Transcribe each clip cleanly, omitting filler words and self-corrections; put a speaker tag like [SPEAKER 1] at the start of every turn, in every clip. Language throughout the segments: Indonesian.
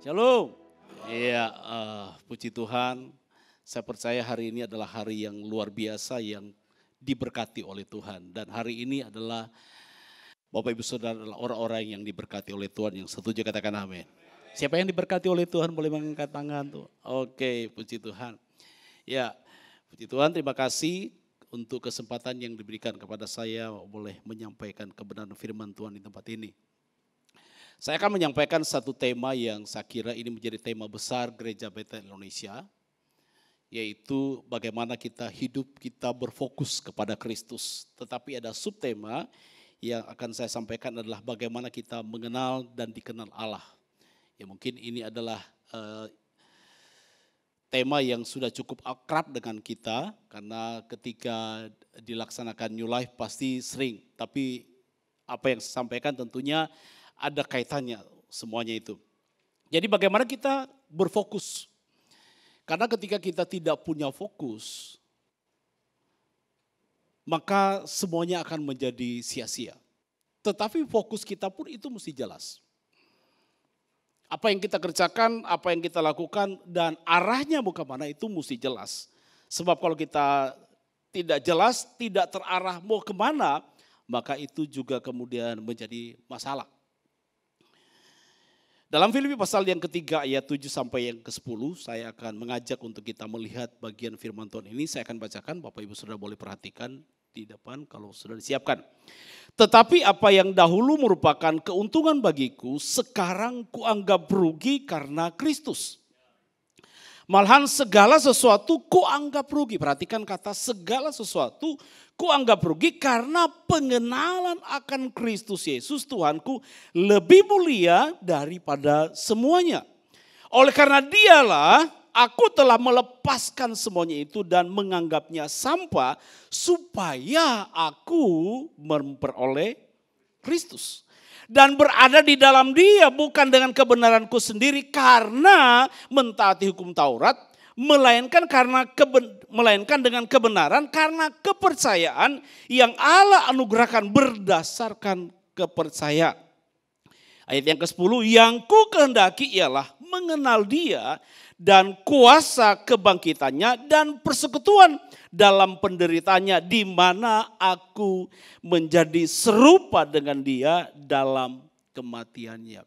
[SPEAKER 1] Shalom. Iya, puji Tuhan. Saya percaya hari ini adalah hari yang luar biasa yang diberkati oleh Tuhan. Dan hari ini adalah Bapak Ibu Saudara adalah orang-orang yang diberkati oleh Tuhan. Yang setuju katakan amin. Siapa yang diberkati oleh Tuhan boleh mengangkat tangan tuh. Oke, puji Tuhan. Ya, puji Tuhan, terima kasih untuk kesempatan yang diberikan kepada saya boleh menyampaikan kebenaran firman Tuhan di tempat ini. Saya akan menyampaikan satu tema yang saya kira ini menjadi tema besar Gereja Bethel Indonesia, yaitu bagaimana kita hidup kita berfokus kepada Kristus. Tetapi ada subtema yang akan saya sampaikan adalah bagaimana kita mengenal dan dikenal Allah. Ya mungkin ini adalah tema yang sudah cukup akrab dengan kita karena ketika dilaksanakan New Life pasti sering. Tapi apa yang saya sampaikan tentunya ada kaitannya semuanya itu. Jadi bagaimana kita berfokus? Karena ketika kita tidak punya fokus, maka semuanya akan menjadi sia-sia. Tetapi fokus kita pun itu mesti jelas. Apa yang kita kerjakan, apa yang kita lakukan, dan arahnya mau kemana itu mesti jelas. Sebab kalau kita tidak jelas, tidak terarah mau kemana, maka itu juga kemudian menjadi masalah. Dalam Filipi pasal yang ketiga ayat 7 sampai yang ke-10 saya akan mengajak untuk kita melihat bagian firman Tuhan ini. Saya akan bacakan, Bapak Ibu Saudara boleh perhatikan di depan kalau sudah disiapkan. Tetapi apa yang dahulu merupakan keuntungan bagiku sekarang kuanggap rugi karena Kristus. Malahan segala sesuatu kuanggap rugi. Perhatikan kata segala sesuatu kuanggap rugi karena pengenalan akan Kristus Yesus Tuhanku lebih mulia daripada semuanya. Oleh karena dialah aku telah melepaskan semuanya itu dan menganggapnya sampah supaya aku memperoleh Kristus. Dan berada di dalam dia bukan dengan kebenaranku sendiri karena mentaati hukum Taurat, melainkan dengan kebenaran karena kepercayaan yang Allah anugerahkan berdasarkan kepercayaan. Ayat yang ke-10, yang ku kehendaki ialah mengenal dia dan kuasa kebangkitannya dan persekutuan dalam penderitaannya di mana aku menjadi serupa dengan dia dalam kematiannya.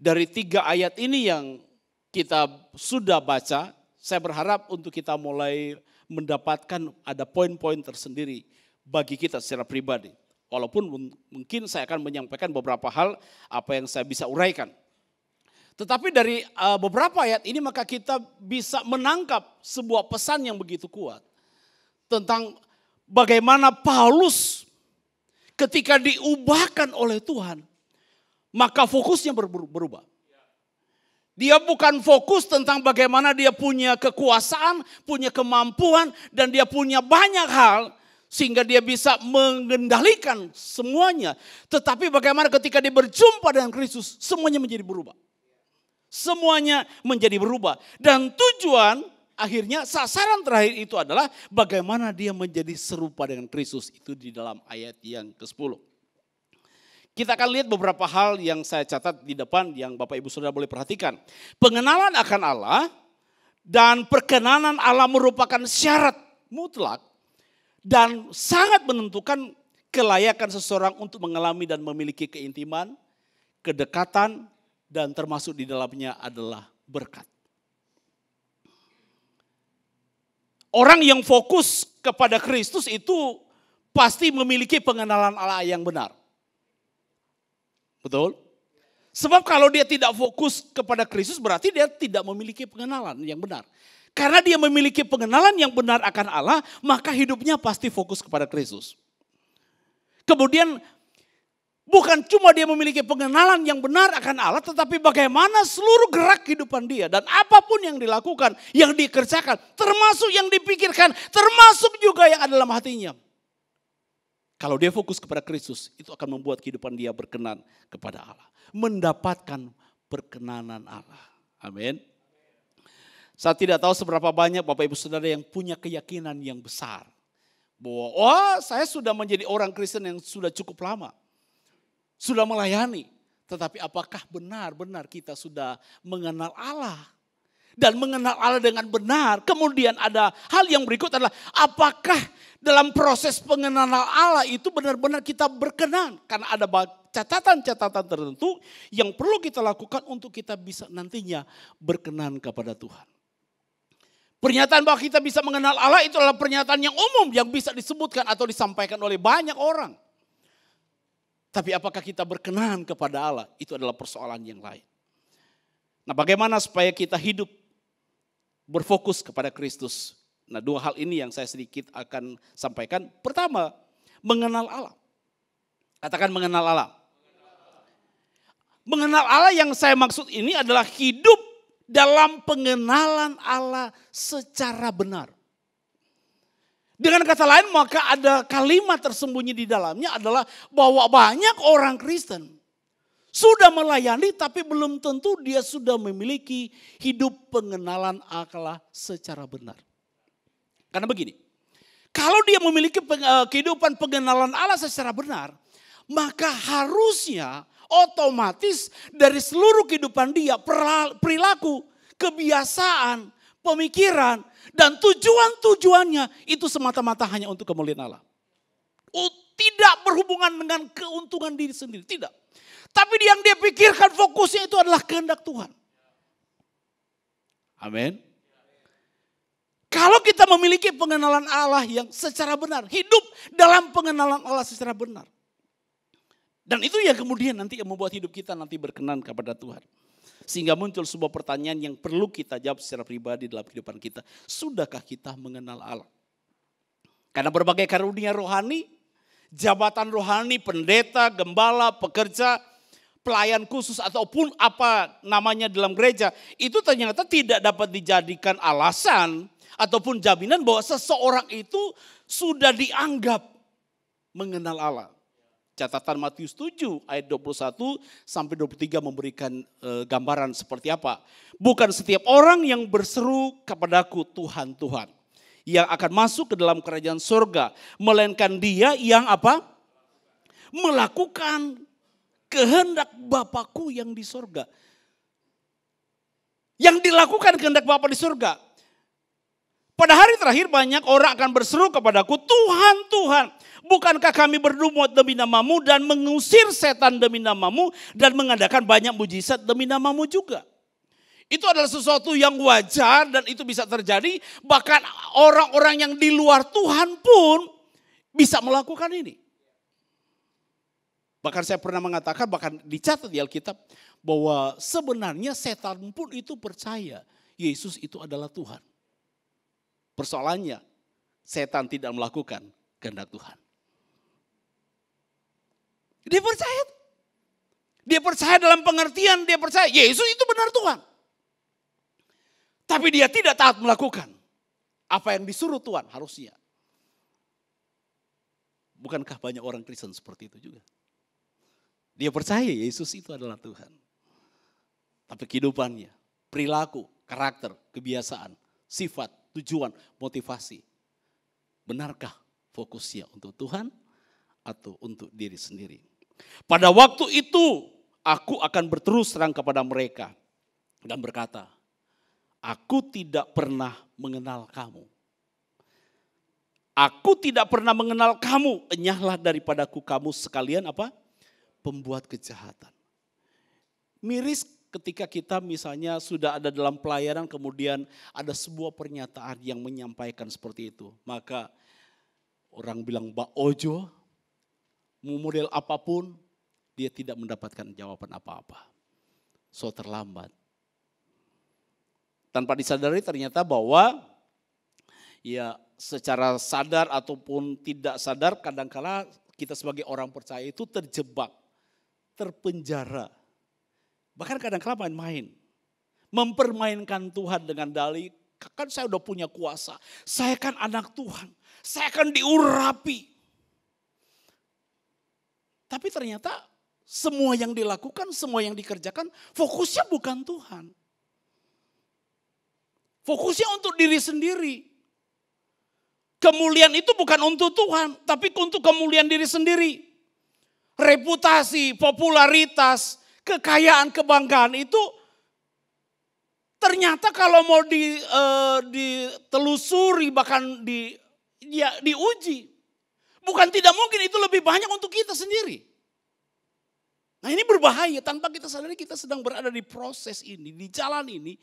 [SPEAKER 1] Dari 3 ayat ini yang kita sudah baca, saya berharap untuk kita mulai mendapatkan ada poin-poin tersendiri bagi kita secara pribadi. Walaupun mungkin saya akan menyampaikan beberapa hal apa yang saya bisa uraikan. Tetapi dari beberapa ayat ini maka kita bisa menangkap sebuah pesan yang begitu kuat. Tentang bagaimana Paulus ketika diubahkan oleh Tuhan, maka fokusnya berubah. Dia bukan fokus tentang bagaimana dia punya kekuasaan, punya kemampuan, dan dia punya banyak hal sehingga dia bisa mengendalikan semuanya. Tetapi bagaimana ketika dia berjumpa dengan Kristus, semuanya menjadi berubah. Semuanya menjadi berubah. Dan tujuan akhirnya sasaran terakhir itu adalah bagaimana dia menjadi serupa dengan Kristus. Itu di dalam ayat yang ke-10. Kita akan lihat beberapa hal yang saya catat di depan yang Bapak Ibu Saudara boleh perhatikan. Pengenalan akan Allah dan perkenanan Allah merupakan syarat mutlak dan sangat menentukan kelayakan seseorang untuk mengalami dan memiliki keintiman, kedekatan, dan termasuk di dalamnya adalah berkat. Orang yang fokus kepada Kristus itu pasti memiliki pengenalan Allah yang benar. Betul? Sebab kalau dia tidak fokus kepada Kristus berarti dia tidak memiliki pengenalan yang benar. Karena dia memiliki pengenalan yang benar akan Allah, maka hidupnya pasti fokus kepada Kristus. Kemudian bukan cuma dia memiliki pengenalan yang benar akan Allah, tetapi bagaimana seluruh gerak kehidupan dia dan apapun yang dilakukan, yang dikerjakan, termasuk yang dipikirkan, termasuk juga yang ada dalam hatinya. Kalau dia fokus kepada Kristus, itu akan membuat kehidupan dia berkenan kepada Allah. Mendapatkan perkenanan Allah. Amin. Saya tidak tahu seberapa banyak Bapak Ibu Saudara yang punya keyakinan yang besar. Bahwa saya sudah menjadi orang Kristen yang sudah cukup lama. Sudah melayani. Tetapi apakah benar-benar kita sudah mengenal Allah? Dan mengenal Allah dengan benar. Kemudian ada hal yang berikut adalah apakah dalam proses pengenalan Allah itu benar-benar kita berkenan. Karena ada catatan-catatan tertentu yang perlu kita lakukan untuk kita bisa nantinya berkenan kepada Tuhan. Pernyataan bahwa kita bisa mengenal Allah itu adalah pernyataan yang umum yang bisa disebutkan atau disampaikan oleh banyak orang. Tapi apakah kita berkenan kepada Allah? Itu adalah persoalan yang lain. Nah, bagaimana supaya kita hidup berfokus kepada Kristus? Nah, dua hal ini yang saya sedikit akan sampaikan. Pertama, mengenal Allah. Katakan mengenal Allah. Mengenal Allah yang saya maksud ini adalah hidup dalam pengenalan Allah secara benar. Dengan kata lain, maka ada kalimat tersembunyi di dalamnya adalah bahwa banyak orang Kristen sudah melayani tapi belum tentu dia sudah memiliki hidup pengenalan Allah secara benar. Karena begini, kalau dia memiliki kehidupan pengenalan Allah secara benar, maka harusnya otomatis dari seluruh kehidupan dia, perilaku, kebiasaan, pemikiran, dan tujuannya itu semata-mata hanya untuk kemuliaan Allah. Tidak berhubungan dengan keuntungan diri sendiri, tidak. Tapi yang dia pikirkan fokusnya itu adalah kehendak Tuhan. Amin. Kalau kita memiliki pengenalan Allah yang secara benar, hidup dalam pengenalan Allah secara benar. Dan itu yang kemudian nanti yang membuat hidup kita nanti berkenan kepada Tuhan. Sehingga muncul sebuah pertanyaan yang perlu kita jawab secara pribadi dalam kehidupan kita. Sudahkah kita mengenal Allah? Karena berbagai karunia rohani, jabatan rohani, pendeta, gembala, pekerja, pelayan khusus ataupun apa namanya dalam gereja. Itu ternyata tidak dapat dijadikan alasan ataupun jaminan bahwa seseorang itu sudah dianggap mengenal Allah. Catatan Matius 7 ayat 21 sampai 23 memberikan gambaran seperti apa. Bukan setiap orang yang berseru kepadaku Tuhan, Tuhan, yang akan masuk ke dalam kerajaan surga. Melainkan dia yang apa? Melakukan kehendak Bapakku yang di surga. Yang dilakukan kehendak Bapa di surga. Pada hari terakhir banyak orang akan berseru kepadaku, Tuhan, Tuhan, bukankah kami berdumut demi namamu dan mengusir setan demi namamu dan mengadakan banyak mujizat demi namamu juga. Itu adalah sesuatu yang wajar dan itu bisa terjadi. Bahkan orang-orang yang di luar Tuhan pun bisa melakukan ini. Bahkan saya pernah mengatakan, bahkan dicatat di Alkitab, bahwa sebenarnya setan pun itu percaya Yesus itu adalah Tuhan. Persoalannya, setan tidak melakukan kehendak Tuhan. Dia percaya. Dia percaya dalam pengertian, dia percaya Yesus itu benar Tuhan. Tapi dia tidak taat melakukan apa yang disuruh Tuhan harusnya. Bukankah banyak orang Kristen seperti itu juga? Dia percaya Yesus itu adalah Tuhan. Tapi kehidupannya, perilaku, karakter, kebiasaan, sifat, tujuan, motivasi. Benarkah fokusnya untuk Tuhan atau untuk diri sendiri? Pada waktu itu aku akan berterus terang kepada mereka dan berkata, aku tidak pernah mengenal kamu. Aku tidak pernah mengenal kamu. Enyahlah daripadaku kamu sekalian apa? Pembuat kejahatan. Miris ketika kita misalnya sudah ada dalam pelayanan kemudian ada sebuah pernyataan yang menyampaikan seperti itu. Maka orang bilang Mbak Ojo, mau model apapun dia tidak mendapatkan jawaban apa-apa. So terlambat. Tanpa disadari ternyata bahwa ya secara sadar ataupun tidak sadar kadangkala kita sebagai orang percaya itu terjebak, terpenjara. Bahkan kadang-kala main-main. Mempermainkan Tuhan dengan dalih, kan saya udah punya kuasa. Saya kan anak Tuhan. Saya akan diurapi. Tapi ternyata semua yang dilakukan, semua yang dikerjakan, fokusnya bukan Tuhan. Fokusnya untuk diri sendiri. Kemuliaan itu bukan untuk Tuhan, tapi untuk kemuliaan diri sendiri. Reputasi, popularitas, kekayaan, kebanggaan itu ternyata kalau mau ditelusuri bahkan diuji. Bukan tidak mungkin itu lebih banyak untuk kita sendiri. Nah ini berbahaya, tanpa kita sadari kita sedang berada di proses ini, di jalan ini.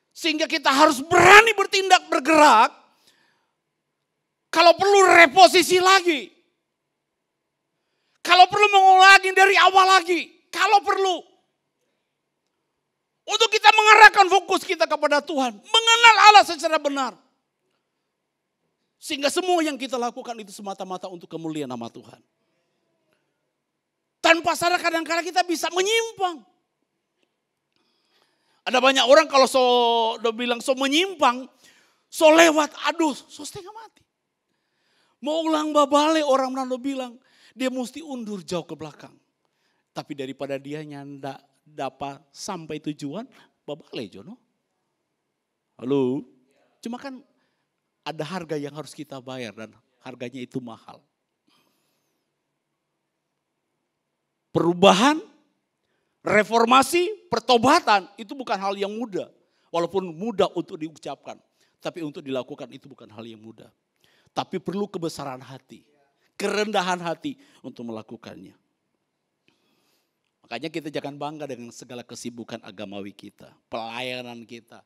[SPEAKER 1] Sehingga kita harus berani bertindak, bergerak. Kalau perlu reposisi lagi. Kalau perlu mengulangi dari awal lagi. Kalau perlu. Untuk kita mengarahkan fokus kita kepada Tuhan. Mengenal Allah secara benar. Sehingga semua yang kita lakukan itu semata-mata untuk kemuliaan nama Tuhan. Tanpa sadar kadang-kadang kita bisa menyimpang. Ada banyak orang kalau udah bilang menyimpang, lewat, aduh, setengah mati. Mau ulang babale orang Manado bilang, dia mesti undur jauh ke belakang. Tapi daripada dia nyanda dapat sampai tujuan, babale Jono. Halo, cuma kan ada harga yang harus kita bayar dan harganya itu mahal. Perubahan, reformasi, pertobatan itu bukan hal yang mudah. Walaupun mudah untuk diucapkan, tapi untuk dilakukan itu bukan hal yang mudah. Tapi perlu kebesaran hati, kerendahan hati untuk melakukannya. Makanya kita jangan bangga dengan segala kesibukan agamawi kita, pelayanan kita.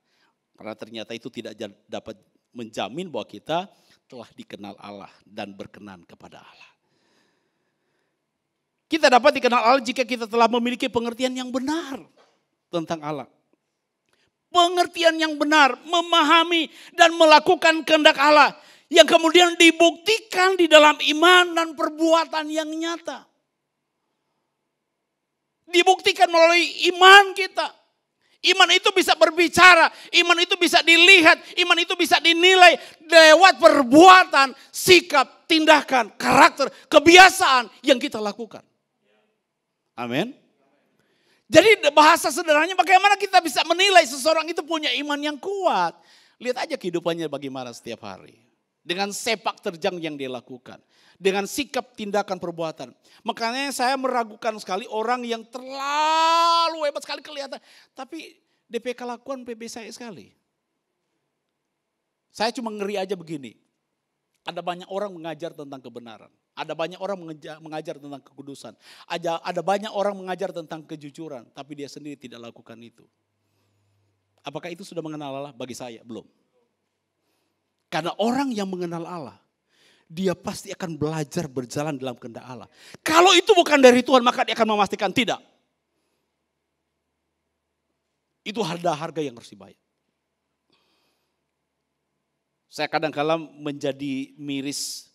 [SPEAKER 1] Karena ternyata itu tidak dapat menjamin bahwa kita telah dikenal Allah dan berkenan kepada Allah. Kita dapat dikenal Allah jika kita telah memiliki pengertian yang benar tentang Allah. Pengertian yang benar, memahami dan melakukan kehendak Allah. Yang kemudian dibuktikan di dalam iman dan perbuatan yang nyata. Dibuktikan melalui iman kita. Iman itu bisa berbicara, iman itu bisa dilihat, iman itu bisa dinilai lewat perbuatan, sikap, tindakan, karakter, kebiasaan yang kita lakukan. Amin. Jadi bahasa sederhananya bagaimana kita bisa menilai seseorang itu punya iman yang kuat. Lihat aja kehidupannya bagaimana setiap hari. Dengan sepak terjang yang dia lakukan. Dengan sikap, tindakan, perbuatan. Makanya saya meragukan sekali orang yang terlalu hebat sekali kelihatan. Tapi DPK lakukan PB saya sekali. Saya cuma ngeri aja begini. Ada banyak orang mengajar tentang kebenaran. Ada banyak orang mengajar tentang kekudusan. Ada banyak orang mengajar tentang kejujuran. Tapi dia sendiri tidak lakukan itu. Apakah itu sudah mengenal Allah? Bagi saya belum. Karena orang yang mengenal Allah, dia pasti akan belajar berjalan dalam kehendak Allah. Kalau itu bukan dari Tuhan, maka dia akan memastikan tidak. Itu harga yang harus dibayar. Saya kadang-kala menjadi miris,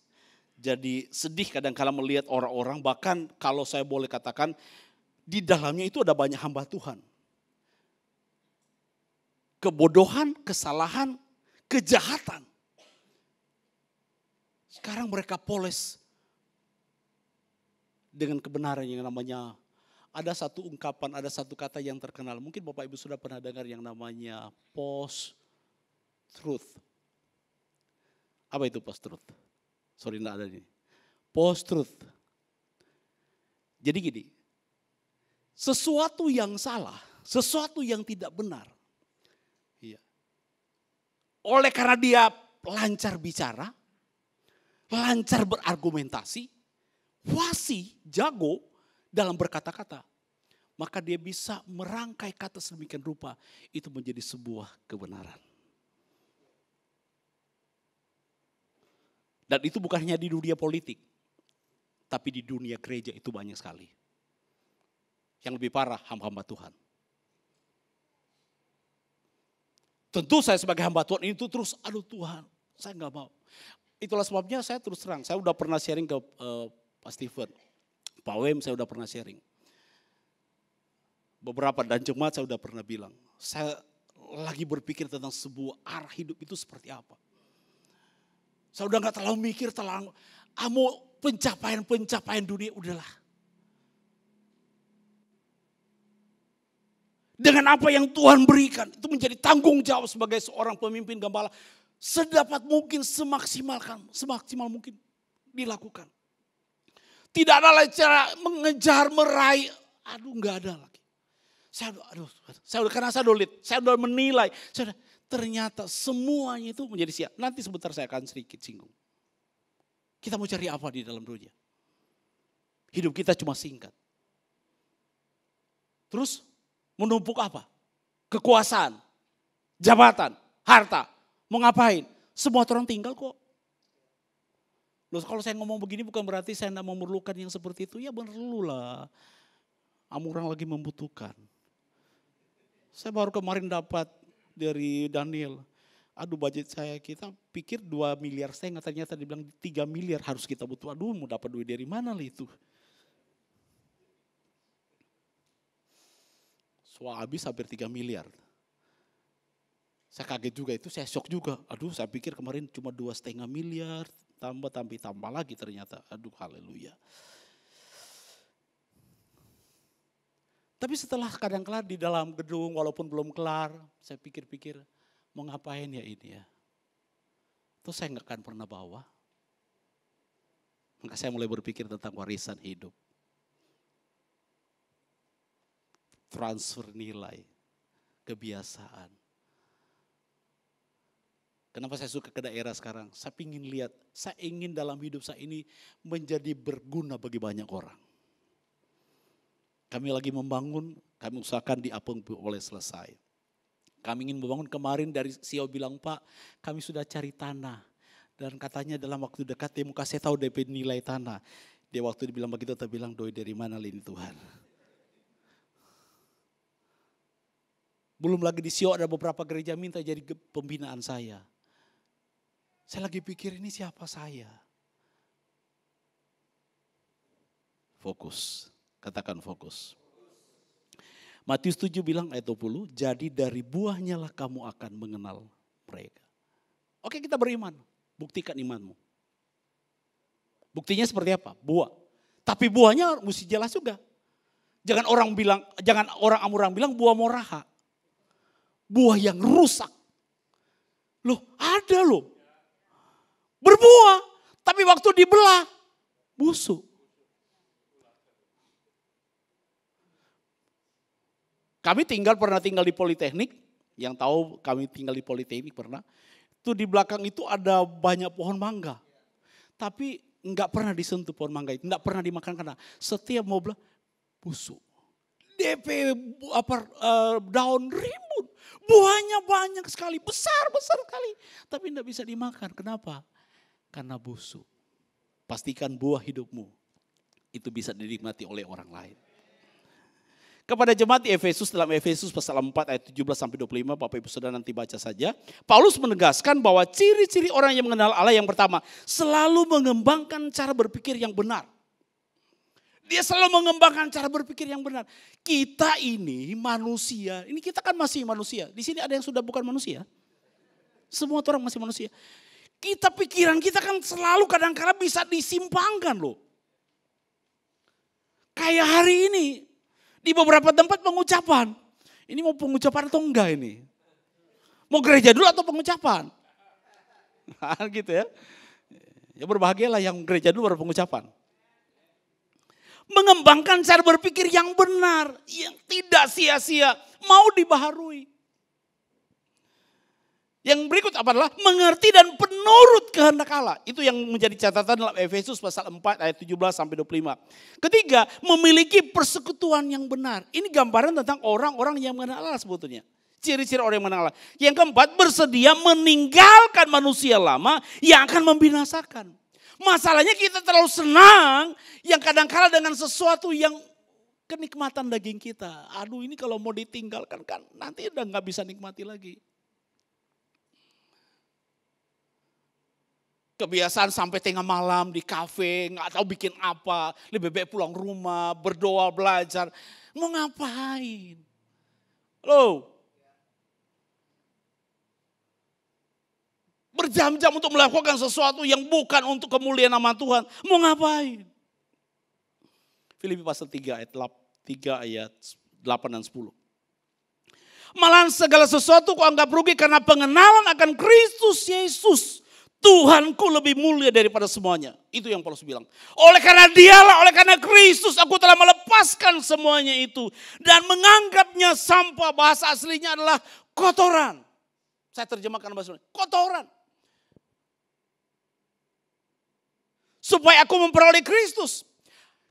[SPEAKER 1] jadi sedih kadang-kala melihat orang-orang, bahkan kalau saya boleh katakan, di dalamnya itu ada banyak hamba Tuhan. Kebodohan, kesalahan, kejahatan. Sekarang mereka poles dengan kebenaran yang namanya, ada satu ungkapan, ada satu kata yang terkenal. Mungkin Bapak Ibu sudah pernah dengar yang namanya post-truth. Apa itu post-truth? Sorry enggak ada ini. Post-truth. Jadi gini, sesuatu yang salah, sesuatu yang tidak benar. Iya. Oleh karena dia lancar bicara, lancar berargumentasi, fasih, jago dalam berkata-kata. Maka dia bisa merangkai kata sedemikian rupa, itu menjadi sebuah kebenaran. Dan itu bukan hanya di dunia politik, tapi di dunia gereja itu banyak sekali. Yang lebih parah, hamba-hamba Tuhan. Tentu saya sebagai hamba Tuhan itu terus, aduh Tuhan, saya gak mau. Itulah sebabnya saya terus terang, saya udah pernah sharing ke Pak Steven, Pak Wem saya udah pernah sharing. Beberapa dan jemaat saya udah pernah bilang, saya lagi berpikir tentang sebuah arah hidup itu seperti apa. Saya udah gak terlalu mikir, mau pencapaian dunia, udahlah. Dengan apa yang Tuhan berikan, itu menjadi tanggung jawab sebagai seorang pemimpin gembala. Sedapat mungkin, semaksimal mungkin dilakukan. Tidak ada lagi cara mengejar, meraih Aduh nggak ada lagi. Karena saya udah menilai. Ternyata semuanya itu menjadi sia. Nanti sebentar saya akan sedikit singgung. Kita mau cari apa di dalam dunia? Hidup kita cuma singkat. Terus menumpuk apa? Kekuasaan, jabatan, harta. Mau ngapain? Semua orang tinggal kok. Loh, kalau saya ngomong begini bukan berarti saya tidak memerlukan yang seperti itu. Ya perlulah. Orang lagi membutuhkan. Saya baru kemarin dapat dari Daniel. Aduh budget kita pikir 2,5 miliar. Ternyata dibilang 3 miliar harus kita butuh. Aduh mau dapat duit dari mana lah itu. Soal habis hampir 3 miliar. Saya kaget juga itu, saya shock juga. Aduh saya pikir kemarin cuma 2,5 miliar. Tambah lagi ternyata. Aduh haleluya. Tapi setelah kadang-kala di dalam gedung walaupun belum kelar, saya pikir-pikir mau ngapain ya ini ya. Terus saya nggak akan pernah bawa. Maka saya mulai berpikir tentang warisan hidup. Transfer nilai, kebiasaan. Kenapa saya suka ke daerah sekarang? Saya ingin lihat, saya ingin dalam hidup saya ini menjadi berguna bagi banyak orang. Kami lagi membangun, kami usahakan di Apung boleh selesai. Kami ingin membangun kemarin dari CEO bilang, Pak kami sudah cari tanah. Dan katanya dalam waktu dekat dia mau kasih tahu DP nilai tanah. Dia waktu dibilang begitu, dia bilang doi dari mana ini Tuhan. Belum lagi di CEO ada beberapa gereja minta jadi pembinaan saya. Saya lagi pikir ini siapa saya. Fokus. Katakan fokus. Matius 7 bilang ayat 20, jadi dari buahnya lah kamu akan mengenal mereka. Oke kita beriman, buktikan imanmu. Buktinya seperti apa? Buah. Tapi buahnya mesti jelas juga. Jangan orang bilang buah moraha. Buah yang rusak. Loh ada loh. Berbuah, tapi waktu dibelah, busuk. Kami pernah tinggal di Politeknik, yang tahu kami tinggal di Politeknik pernah. Itu di belakang itu ada banyak pohon mangga. Tapi enggak pernah disentuh pohon mangga itu, enggak pernah dimakan karena setiap mau belah busuk. DP daun rimbun, buahnya banyak sekali, besar sekali. Tapi enggak bisa dimakan, kenapa? Karena busuk. Pastikan buah hidupmu itu bisa dinikmati oleh orang lain. Kepada jemaat di Efesus, dalam Efesus pasal 4 ayat 17 sampai 25, Bapak Ibu Saudara nanti baca saja. Paulus menegaskan bahwa ciri-ciri orang yang mengenal Allah yang pertama, selalu mengembangkan cara berpikir yang benar. Dia selalu mengembangkan cara berpikir yang benar. Kita ini manusia, ini kita kan masih manusia. Di sini ada yang sudah bukan manusia. Semua orang masih manusia. Pikiran kita kan selalu kadang-kadang bisa disimpangkan loh. Kayak hari ini. Di beberapa tempat pengucapan. Ini mau pengucapan atau enggak ini? Mau gereja dulu atau pengucapan? Gitu ya. Ya berbahagialah yang gereja dulu baru pengucapan. Mengembangkan cara berpikir yang benar. Yang tidak sia-sia. Mau dibaharui. Yang berikut adalah mengerti dan penurut kehendak Allah. Itu yang menjadi catatan dalam Efesus pasal 4 ayat 17 sampai 25. Ketiga, memiliki persekutuan yang benar. Ini gambaran tentang orang-orang yang mengenal Allah sebetulnya. Ciri-ciri orang yang mengenal Allah. Yang keempat, bersedia meninggalkan manusia lama yang akan membinasakan. Masalahnya kita terlalu senang yang kadang-kala dengan sesuatu yang kenikmatan daging kita. Aduh ini kalau mau ditinggalkan kan nanti udah gak bisa nikmati lagi. Kebiasaan sampai tengah malam di kafe, nggak tahu bikin apa, lebih baik pulang rumah, berdoa, belajar. Mau ngapain? Loh. Berjam-jam untuk melakukan sesuatu yang bukan untuk kemuliaan nama Tuhan. Mau ngapain? Filipi pasal 3 ayat 8 dan 10. Malahan segala sesuatu kau anggap rugi karena pengenalan akan Kristus Yesus. Tuhanku lebih mulia daripada semuanya. Itu yang Paulus bilang. Oleh karena dialah, oleh karena Kristus aku telah melepaskan semuanya itu. Dan menganggapnya sampah. Bahasa aslinya adalah kotoran. Saya terjemahkan bahasa aslinya. Kotoran. Supaya aku memperoleh Kristus.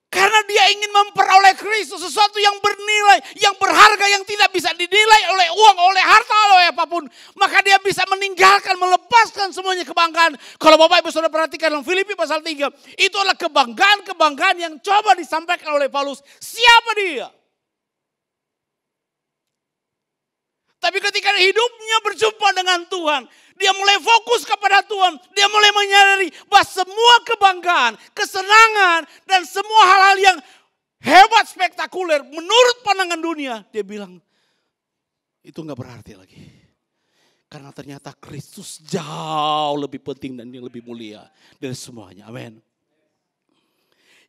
[SPEAKER 1] Karena dia ingin memperoleh Kristus, sesuatu yang bernilai, yang berharga, yang tidak bisa dinilai oleh uang, oleh harta, oleh apapun. Maka dia bisa meninggalkan, melepaskan semuanya kebanggaan. Kalau Bapak Ibu Saudara perhatikan dalam Filipi pasal 3, itu adalah kebanggaan-kebanggaan yang coba disampaikan oleh Paulus. Siapa dia? Tapi ketika hidupnya berjumpa dengan Tuhan, dia mulai fokus kepada Tuhan. Dia mulai menyadari bahwa semua kebanggaan, kesenangan, dan semua hal-hal yang hebat, spektakuler menurut pandangan dunia, dia bilang itu gak berarti lagi. Karena ternyata Kristus jauh lebih penting dan yang lebih mulia dari semuanya. Amin.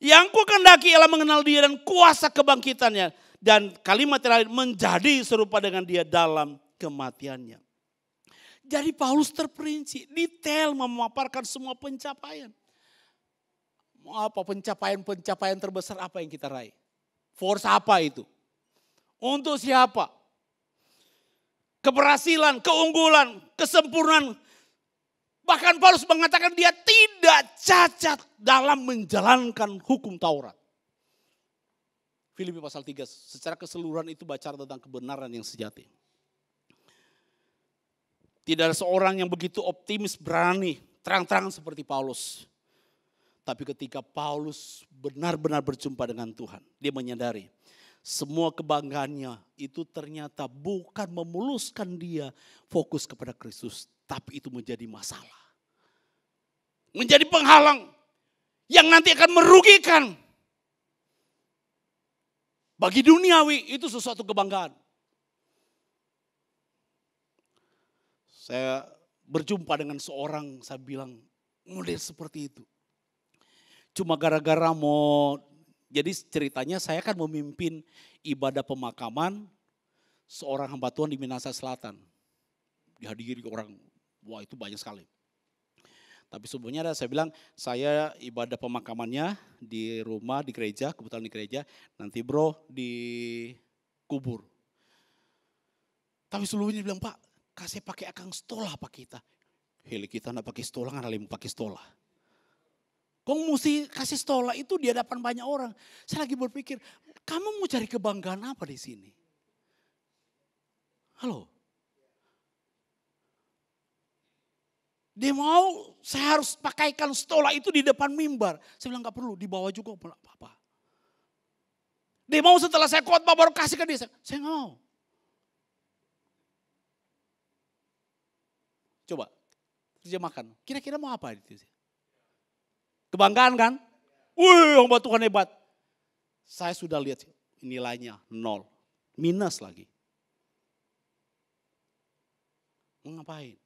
[SPEAKER 1] Yang ku kehendaki ialah mengenal dia dan kuasa kebangkitannya. Dan kalimat terakhir, menjadi serupa dengan dia dalam kematiannya. Jadi Paulus terperinci, detail memaparkan semua pencapaian. Apa pencapaian terbesar apa yang kita raih? Force apa itu? Untuk siapa? Keberhasilan, keunggulan, kesempurnaan. Bahkan Paulus mengatakan dia tidak cacat dalam menjalankan hukum Taurat. Filipi pasal 3, secara keseluruhan itu bicara tentang kebenaran yang sejati. Tidak ada seorang yang begitu optimis, berani, terang-terangan seperti Paulus. Tapi ketika Paulus benar-benar berjumpa dengan Tuhan, dia menyadari semua kebanggaannya itu ternyata bukan memuluskan dia fokus kepada Kristus, tapi itu menjadi masalah. Menjadi penghalang yang nanti akan merugikan. Bagi duniawi itu sesuatu kebanggaan. Saya berjumpa dengan seorang, saya bilang model seperti itu. Cuma gara-gara jadi ceritanya saya kan memimpin ibadah pemakaman seorang hamba Tuhan di Minahasa Selatan. Dihadiri orang, wah itu banyak sekali. Tapi sebelumnya saya bilang, saya ibadah pemakamannya di rumah, di gereja, kebetulan di gereja. Nanti bro dikubur. Tapi sebelumnya dia bilang, Pak, kasih pakai akang stola Pak kita. Heli kita enggak pakai stola, nggak ada yang pakai stola. Kok mesti kasih stola itu di hadapan banyak orang. Saya lagi berpikir, kamu mau cari kebanggaan apa di sini? Halo? Dia mau saya harus pakaikan stola itu di depan mimbar. Saya bilang gak perlu, di bawah juga apa-apa. Dia mau setelah saya khotbah baru kasih ke dia. Saya gak mau. Coba, terjemahkan. Kira-kira mau apa itu? Kebanggaan kan? Wih, hamba Tuhan hebat. Saya sudah lihat nilainya 0. Minus lagi. Mau ngapain?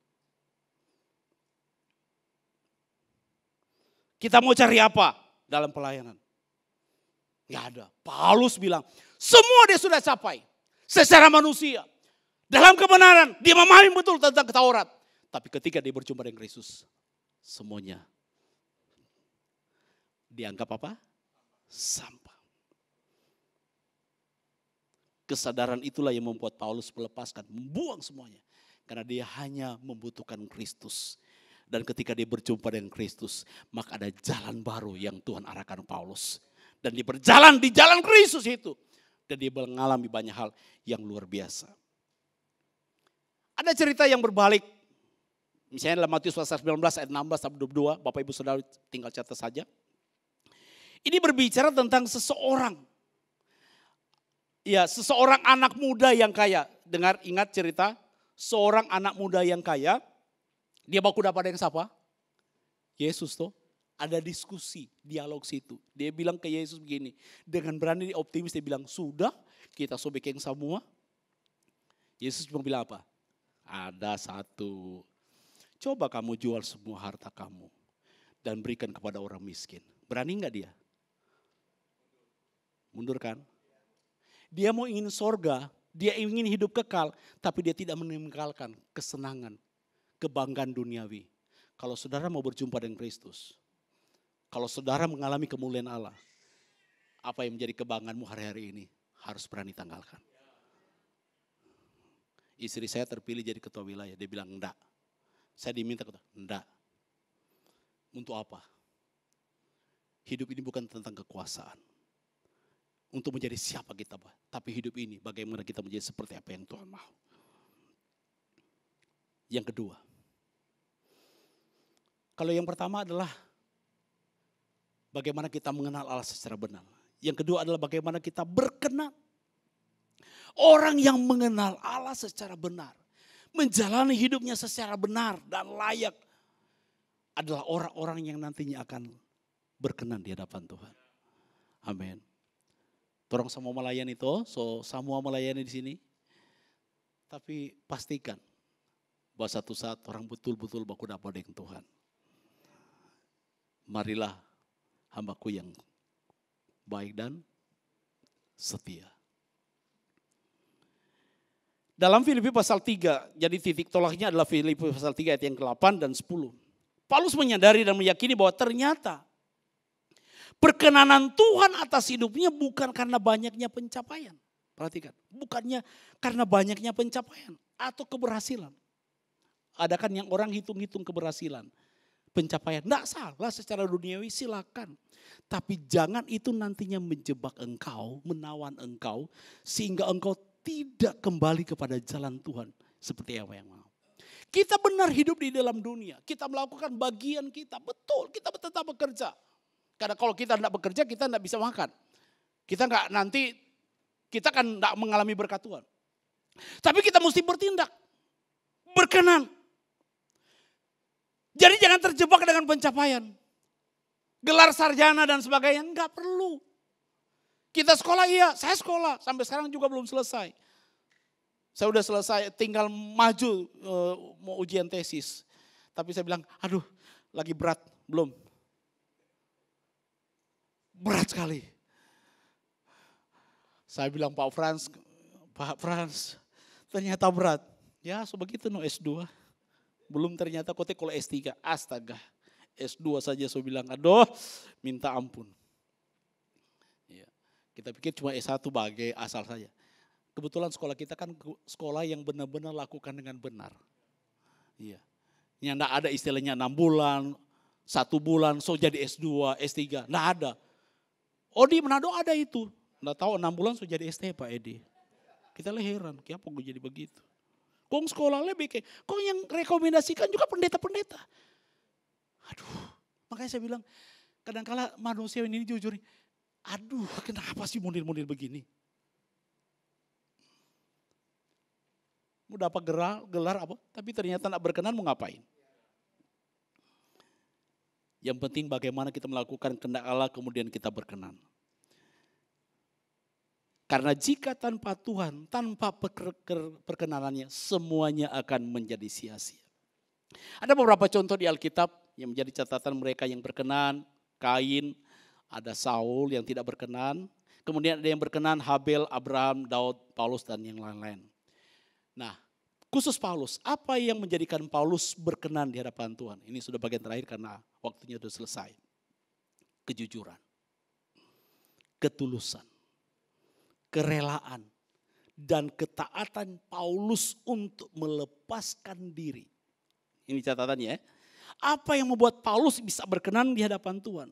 [SPEAKER 1] Kita mau cari apa dalam pelayanan? Gak ada. Paulus bilang, semua dia sudah capai. Secara manusia. Dalam kebenaran, dia memahami betul tentang Taurat. Tapi ketika dia berjumpa dengan Kristus, semuanya dianggap apa? Sampah. Kesadaran itulah yang membuat Paulus melepaskan, membuang semuanya. Karena dia hanya membutuhkan Kristus. Dan ketika dia berjumpa dengan Kristus, maka ada jalan baru yang Tuhan arahkan Paulus. Dan dia berjalan di jalan Kristus itu. Dan dia mengalami banyak hal yang luar biasa. Ada cerita yang berbalik. Misalnya dalam Matius pasal 19 ayat 16 sampai 22, Bapak Ibu Saudara tinggal catat saja. Ini berbicara tentang seseorang. Ya, seseorang anak muda yang kaya. Ingat cerita, seorang anak muda yang kaya. Dia baku dapat yang siapa? Yesus tuh. Ada diskusi, dialog situ. Dia bilang ke Yesus begini. Dengan berani optimis dia bilang, sudah kita sobek yang semua. Yesus cuma bilang apa? Ada satu. Coba kamu jual semua harta kamu. Dan berikan kepada orang miskin. Berani enggak dia? Mundur kan? Dia mau ingin sorga. Dia ingin hidup kekal. Tapi dia tidak meninggalkan kesenangan. Kebanggaan duniawi. Kalau saudara mau berjumpa dengan Kristus, kalau saudara mengalami kemuliaan Allah, apa yang menjadi kebanggaanmu hari-hari ini harus berani tanggalkan. Istri saya terpilih jadi ketua wilayah, dia bilang enggak. Saya diminta ketua, enggak. Untuk apa? Hidup ini bukan tentang kekuasaan. Untuk menjadi siapa kita, tapi hidup ini bagaimana kita menjadi seperti apa yang Tuhan mau. Yang kedua, kalau yang pertama adalah bagaimana kita mengenal Allah secara benar. Yang kedua adalah bagaimana kita berkenan. Orang yang mengenal Allah secara benar, menjalani hidupnya secara benar dan layak, adalah orang-orang yang nantinya akan berkenan di hadapan Tuhan. Amin. Torong semua melayani itu, semua melayani di sini. Tapi pastikan bahwa satu saat orang betul-betul baku dapat dengan Tuhan. Marilah hambaku yang baik dan setia. Dalam Filipi pasal 3, jadi titik tolaknya adalah Filipi pasal 3 ayat yang ke-8 dan 10. Paulus menyadari dan meyakini bahwa ternyata perkenanan Tuhan atas hidupnya bukan karena banyaknya pencapaian. Perhatikan, bukannya karena banyaknya pencapaian atau keberhasilan. Ada kan yang orang hitung-hitung keberhasilan, pencapaian. Tidak salah secara duniawi, silakan. Tapi jangan itu nantinya menjebak engkau, menawan engkau, sehingga engkau tidak kembali kepada jalan Tuhan seperti apa yang mau. Kita benar hidup di dalam dunia, kita melakukan bagian kita, betul, kita tetap bekerja. Karena kalau kita tidak bekerja, kita tidak bisa makan. Kita kan tidak mengalami berkat Tuhan. Tapi kita mesti bertindak, berkenan. Jadi jangan terjebak dengan pencapaian. Gelar sarjana dan sebagainya, enggak perlu. Kita sekolah, iya, saya sekolah. Sampai sekarang juga belum selesai. Saya udah selesai, tinggal maju mau ujian tesis. Tapi saya bilang, aduh lagi berat, belum. Berat sekali. Saya bilang Pak Frans, ternyata berat. Ya sebegitu S2. Belum ternyata kote kalau S3, astaga. S2 saja saya bilang, aduh minta ampun. Kita pikir cuma S1 bagai asal saja. Kebetulan sekolah kita kan sekolah yang benar-benar lakukan dengan benar. Iya. Yang enggak ada istilahnya 6 bulan, 1 bulan, so jadi S2, S3. Enggak ada. Oh di Manado ada itu. Enggak tahu 6 bulan so jadi ST Pak Edi. Kita heran, kenapa gue jadi begitu. Kong sekolah lebih kayak, kong yang rekomendasikan juga pendeta-pendeta. Aduh, makanya saya bilang, kadang-kala manusia ini jujur, aduh kenapa sih model-model begini. Mau dapat gelar apa, tapi ternyata tidak berkenan mau ngapain. Yang penting bagaimana kita melakukan kehendak Allah kemudian kita berkenan. Karena jika tanpa Tuhan, tanpa perkenanannya, semuanya akan menjadi sia-sia. Ada beberapa contoh di Alkitab yang menjadi catatan mereka yang berkenan. Kain, ada Saul yang tidak berkenan. Kemudian ada yang berkenan, Habel, Abraham, Daud, Paulus, dan yang lain-lain. Nah, khusus Paulus, apa yang menjadikan Paulus berkenan di hadapan Tuhan? Ini sudah bagian terakhir karena waktunya sudah selesai. Kejujuran, ketulusan, kerelaan, dan ketaatan Paulus untuk melepaskan diri. Ini catatannya ya. Apa yang membuat Paulus bisa berkenan di hadapan Tuhan?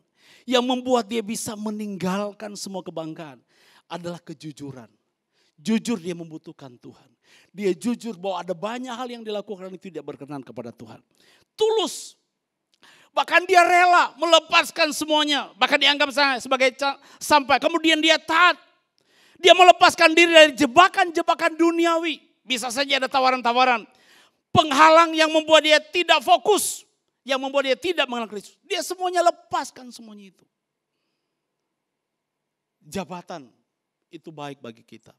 [SPEAKER 1] Yang membuat dia bisa meninggalkan semua kebanggaan adalah kejujuran. Jujur dia membutuhkan Tuhan. Dia jujur bahwa ada banyak hal yang dilakukan itu tidak berkenan kepada Tuhan. Tulus. Bahkan dia rela melepaskan semuanya. Bahkan dianggap sebagai sampai. Kemudian dia taat. Dia melepaskan diri dari jebakan-jebakan duniawi. Bisa saja ada tawaran-tawaran. Penghalang yang membuat dia tidak fokus. Yang membuat dia tidak mengenal Kristus. Dia semuanya lepaskan semuanya itu. Jabatan itu baik bagi kita.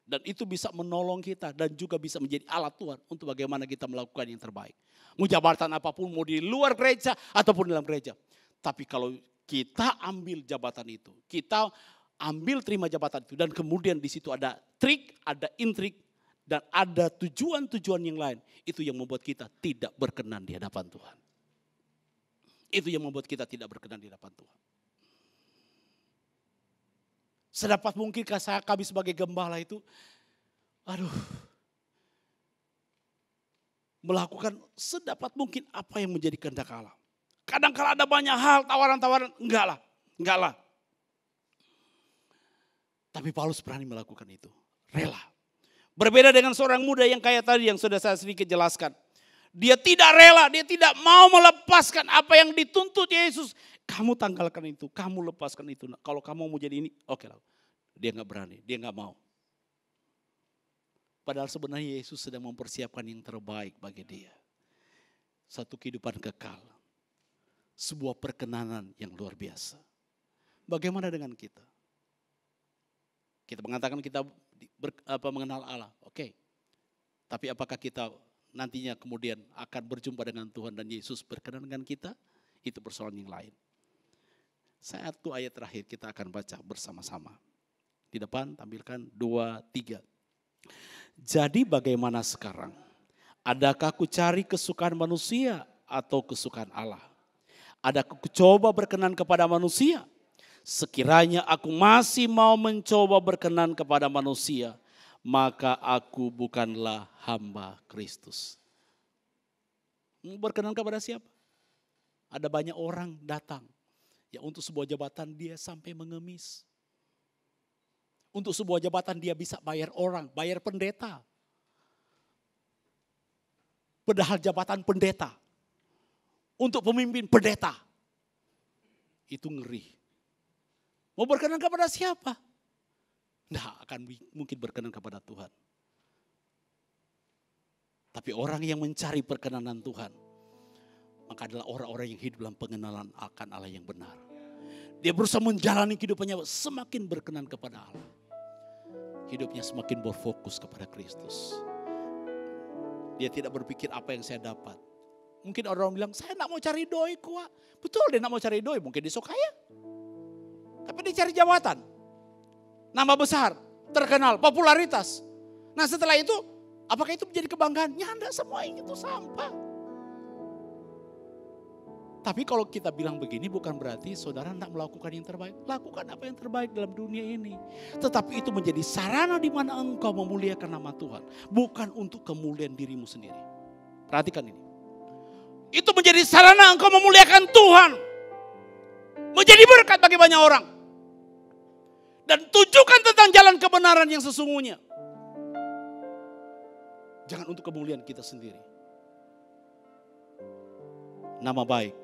[SPEAKER 1] Dan itu bisa menolong kita dan juga bisa menjadi alat Tuhan untuk bagaimana kita melakukan yang terbaik. Mau jabatan apapun, mau di luar gereja ataupun dalam gereja. Tapi kalau kita ambil jabatan itu, kita ambil terima jabatan itu dan kemudian di situ ada trik, ada intrik, dan ada tujuan-tujuan yang lain, itu yang membuat kita tidak berkenan di hadapan Tuhan. Itu yang membuat kita tidak berkenan di hadapan Tuhan. Sedapat mungkin kami sebagai gembala itu, melakukan sedapat mungkin apa yang menjadi kehendak Allah. Kadang-kala ada banyak hal, tawaran-tawaran, enggak lah. Tapi Paulus berani melakukan itu, rela. Berbeda dengan seorang muda yang kayak tadi yang sudah saya sedikit jelaskan. Dia tidak rela, dia tidak mau melepaskan apa yang dituntut Yesus. Kamu tanggalkan itu, kamu lepaskan itu. Kalau kamu mau jadi ini, oke lah. Dia nggak berani, dia nggak mau. Padahal sebenarnya Yesus sedang mempersiapkan yang terbaik bagi dia. Satu kehidupan kekal. Sebuah perkenanan yang luar biasa. Bagaimana dengan kita? Kita mengatakan kita mengenal Allah, oke. Tapi apakah kita nantinya kemudian akan berjumpa dengan Tuhan dan Yesus berkenan dengan kita? Itu persoalan yang lain. Satu ayat terakhir kita akan baca bersama-sama. Di depan tampilkan 2, 3. Jadi bagaimana sekarang? Adakah ku cari kesukaan manusia atau kesukaan Allah? Adakah ku coba berkenan kepada manusia? Sekiranya aku masih mau mencoba berkenan kepada manusia, maka aku bukanlah hamba Kristus. Berkenan kepada siapa? Ada banyak orang datang. Ya untuk sebuah jabatan dia sampai mengemis. Untuk sebuah jabatan dia bisa bayar orang, bayar pendeta. Padahal jabatan pendeta. Untuk pemimpin pendeta. Itu ngeri. Mau berkenan kepada siapa? Nah, akan mungkin berkenan kepada Tuhan. Tapi orang yang mencari perkenanan Tuhan, maka adalah orang-orang yang hidup dalam pengenalan akan Allah yang benar. Dia berusaha menjalani kehidupannya semakin berkenan kepada Allah. Hidupnya semakin berfokus kepada Kristus. Dia tidak berpikir apa yang saya dapat. Mungkin orang bilang, saya nak mau cari doi kuat. Betul dia nak mau cari doi, mungkin dia sok kaya. Tapi dia cari jabatan. Nama besar, terkenal, popularitas. Nah setelah itu, apakah itu menjadi kebanggaan? Ya enggak, semua itu sampah. Tapi kalau kita bilang begini bukan berarti saudara tidak melakukan yang terbaik. Lakukan apa yang terbaik dalam dunia ini. Tetapi itu menjadi sarana di mana engkau memuliakan nama Tuhan. Bukan untuk kemuliaan dirimu sendiri. Perhatikan ini. Itu menjadi sarana engkau memuliakan Tuhan. Menjadi berkat bagi banyak orang. Dan tunjukkan tentang jalan kebenaran yang sesungguhnya. Jangan untuk kemuliaan kita sendiri. Nama baik.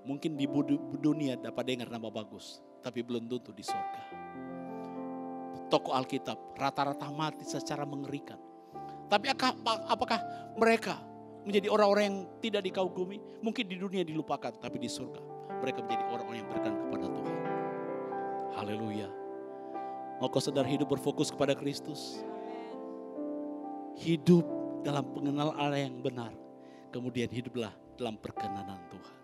[SPEAKER 1] Mungkin di dunia dapat dengar nama bagus. Tapi belum tentu di surga. Tokoh Alkitab rata-rata mati secara mengerikan. Tapi apakah mereka menjadi orang-orang yang tidak dikagumi? Mungkin di dunia dilupakan. Tapi di surga mereka menjadi orang-orang yang berkenan kepada Tuhan. Haleluya. Mau kau sadar hidup berfokus kepada Kristus? Hidup dalam pengenal Allah yang benar. Kemudian hiduplah dalam perkenanan Tuhan.